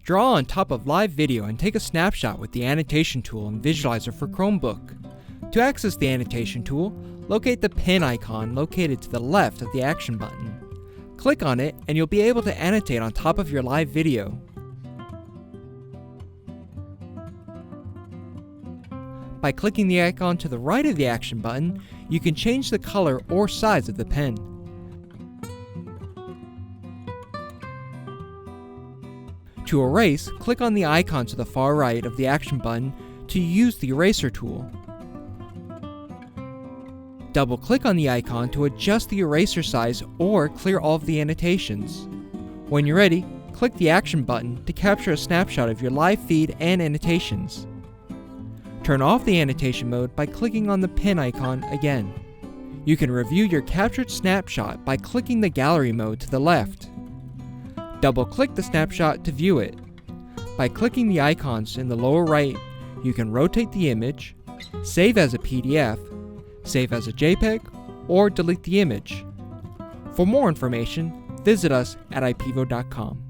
Draw on top of live video and take a snapshot with the Annotation tool in Visualizer for Chromebook. To access the Annotation tool, locate the pen icon located to the left of the action button. Click on it and you'll be able to annotate on top of your live video. By clicking the icon to the right of the action button, you can change the color or size of the pen. To erase, click on the icon to the far right of the action button to use the eraser tool. Double-click on the icon to adjust the eraser size or clear all of the annotations. When you're ready, click the action button to capture a snapshot of your live feed and annotations. Turn off the annotation mode by clicking on the pen icon again. You can review your captured snapshot by clicking the gallery mode to the left. Double-click the snapshot to view it. By clicking the icons in the lower right, you can rotate the image, save as a PDF, save as a JPEG, or delete the image. For more information, visit us at IPEVO.com.